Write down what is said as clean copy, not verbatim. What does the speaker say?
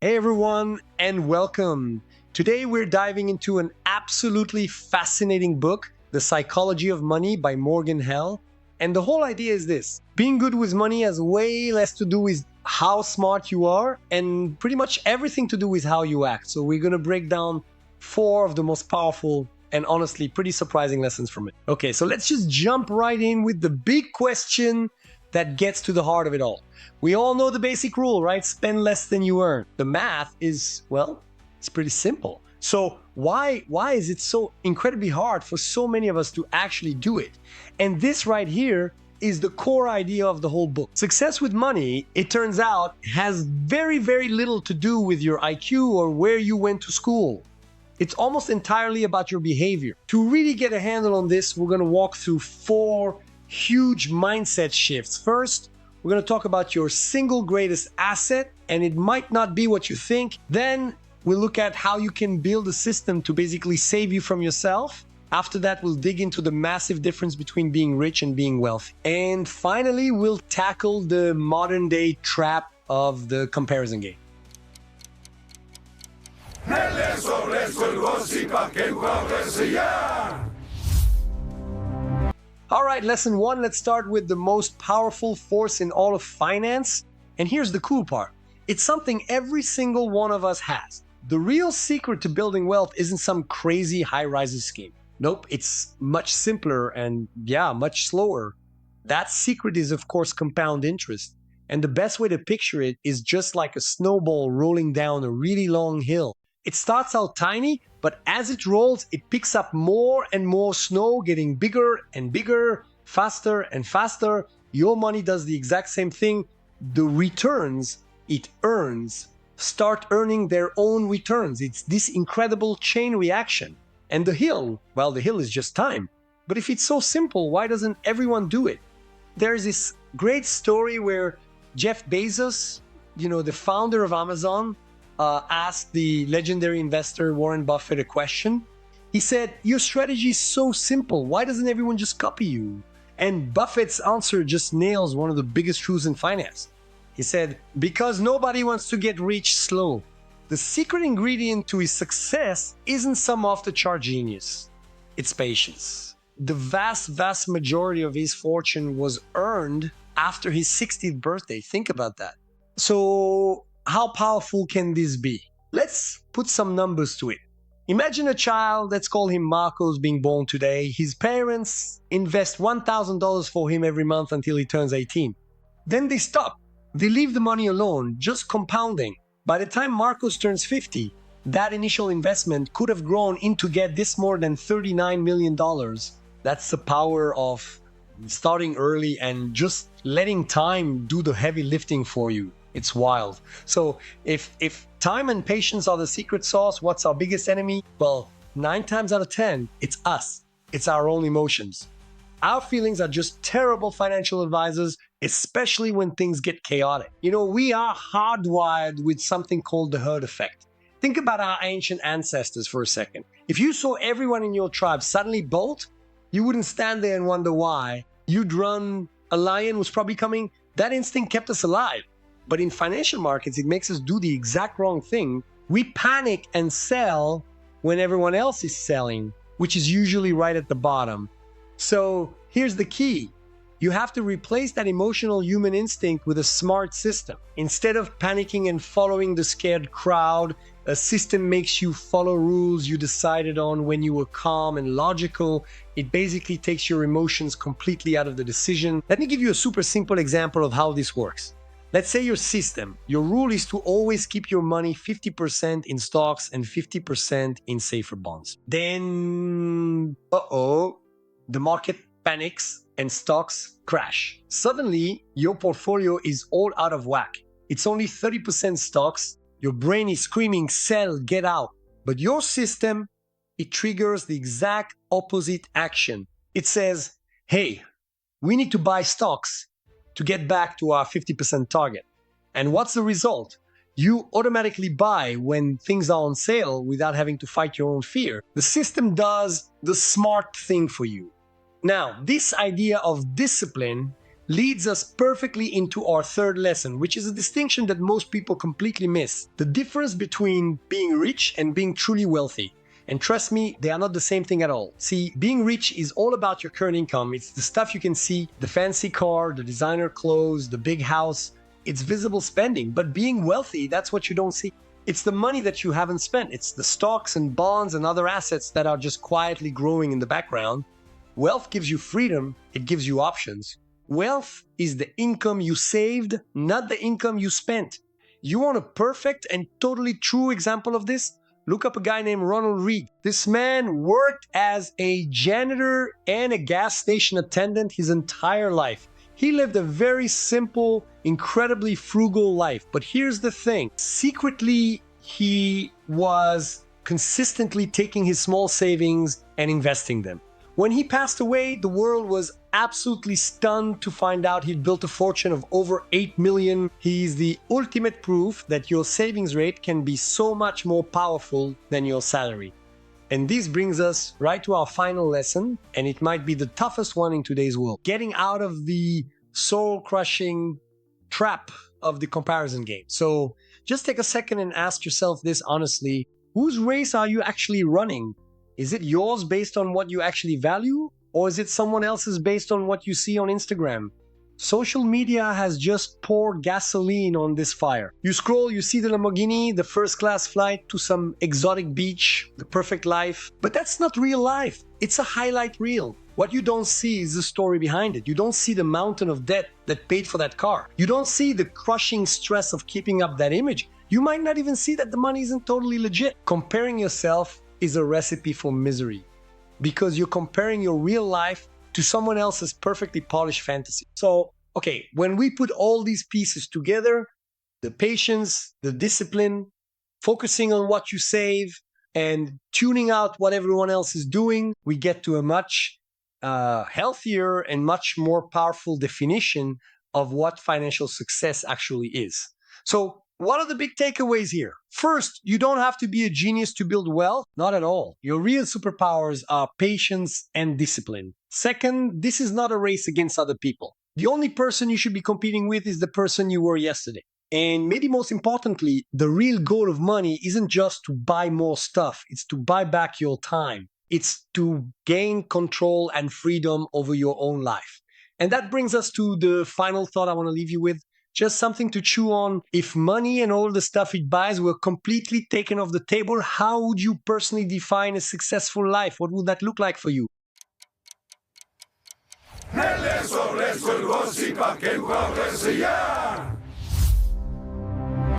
Hey everyone, and welcome. Today we're diving into an absolutely fascinating book, The Psychology of Money by Morgan Housel. And the whole idea is this: being good with money has way less to do with how smart you are and pretty much everything to do with how you act. So we're going to break down 4 of the most powerful and honestly pretty surprising lessons from it. Okay, so let's just jump right in with the big question that gets to the heart of it all. We all know the basic rule, right? Spend less than you earn. The math is, well, it's pretty simple. So why is it so incredibly hard for so many of us to actually do it? And this right here is the core idea of the whole book. Success with money, it turns out, has very, very little to do with your IQ or where you went to school. It's almost entirely about your behavior. To really get a handle on this, we're going to walk through 4 huge mindset shifts. First, we're going to talk about your single greatest asset, and it might not be what you think. Then we'll look at how you can build a system to basically save you from yourself. After that, we'll dig into the massive difference between being rich and being wealthy. And finally, we'll tackle the modern day trap of the comparison game. All right, lesson 1, let's start with the most powerful force in all of finance. And here's the cool part. It's something every single one of us has. The real secret to building wealth isn't some crazy high-rises scheme. Nope, it's much simpler and, much slower. That secret is, of course, compound interest. And the best way to picture it is just like a snowball rolling down a really long hill. It starts out tiny, but as it rolls, it picks up more and more snow, getting bigger and bigger, faster and faster. Your money does the exact same thing. The returns it earns start earning their own returns. It's this incredible chain reaction. And the hill, well, the hill is just time. But if it's so simple, why doesn't everyone do it? There's this great story where Jeff Bezos, the founder of Amazon, asked the legendary investor Warren Buffett a question. He said, "Your strategy is so simple. Why doesn't everyone just copy you?" And Buffett's answer just nails one of the biggest truths in finance. He said, "Because nobody wants to get rich slow." The secret ingredient to his success isn't some off-the-chart genius. It's patience. The vast majority of his fortune was earned after his 60th birthday. Think about that. So how powerful can this be? Let's put some numbers to it. Imagine a child, let's call him Marcos, being born today. His parents invest $1,000 for him every month until he turns 18. Then they stop. They leave the money alone, just compounding. By the time Marcos turns 50, that initial investment could have grown into get this more than $39 million. That's the power of starting early and just letting time do the heavy lifting for you. It's wild. So if time and patience are the secret sauce, what's our biggest enemy? Well, 9 times out of 10, it's us. It's our own emotions. Our feelings are just terrible financial advisors, especially when things get chaotic. We are hardwired with something called the herd effect. Think about our ancient ancestors for a second. If you saw everyone in your tribe suddenly bolt, you wouldn't stand there and wonder why. You'd run. A lion was probably coming. That instinct kept us alive. But in financial markets, it makes us do the exact wrong thing. We panic and sell when everyone else is selling, which is usually right at the bottom. So here's the key. You have to replace that emotional human instinct with a smart system. Instead of panicking and following the scared crowd, a system makes you follow rules you decided on when you were calm and logical. It basically takes your emotions completely out of the decision. Let me give you a super simple example of how this works. Let's say your rule is to always keep your money 50% in stocks and 50% in safer bonds. Then, the market panics and stocks crash. Suddenly, your portfolio is all out of whack. It's only 30% stocks. Your brain is screaming, sell, get out. But your system, it triggers the exact opposite action. It says, hey, we need to buy stocks to get back to our 50% target. And what's the result? You automatically buy when things are on sale without having to fight your own fear. The system does the smart thing for you. Now, this idea of discipline leads us perfectly into our third lesson, which is a distinction that most people completely miss. The difference between being rich and being truly wealthy. And trust me, they are not the same thing at all. See, being rich is all about your current income. It's the stuff you can see, the fancy car, the designer clothes, the big house. It's visible spending. But being wealthy, that's what you don't see. It's the money that you haven't spent. It's the stocks and bonds and other assets that are just quietly growing in the background. Wealth gives you freedom. It gives you options. Wealth is the income you saved, not the income you spent. You want a perfect and totally true example of this? Look up a guy named Ronald. This man worked as a janitor and a gas station attendant his entire life. He lived a very simple, incredibly frugal life. But here's the thing. Secretly, he was consistently taking his small savings and investing them. When he passed away, the world was absolutely stunned to find out he'd built a fortune of over 8 million. He's the ultimate proof that your savings rate can be so much more powerful than your salary. And this brings us right to our final lesson, and it might be the toughest one in today's world. Getting out of the soul-crushing trap of the comparison game. So just take a second and ask yourself this honestly. Whose race are you actually running? Is it yours based on what you actually value? Or is it someone else's based on what you see on Instagram? Social media has just poured gasoline on this fire. You scroll, you see the Lamborghini, the first-class flight to some exotic beach, the perfect life. But that's not real life. It's a highlight reel. What you don't see is the story behind it. You don't see the mountain of debt that paid for that car. You don't see the crushing stress of keeping up that image. You might not even see that the money isn't totally legit. Comparing yourself is a recipe for misery because you're comparing your real life to someone else's perfectly polished fantasy. So, okay, when we put all these pieces together, the patience, the discipline, focusing on what you save, and tuning out what everyone else is doing, we get to a much healthier and much more powerful definition of what financial success actually is. So, what are the big takeaways here? First, you don't have to be a genius to build wealth. Not at all. Your real superpowers are patience and discipline. Second, this is not a race against other people. The only person you should be competing with is the person you were yesterday. And maybe most importantly, the real goal of money isn't just to buy more stuff. It's to buy back your time. It's to gain control and freedom over your own life. And that brings us to the final thought I want to leave you with. Just something to chew on. If money and all the stuff it buys were completely taken off the table, how would you personally define a successful life? What would that look like for you? Nelle sole sul gossip che muoversi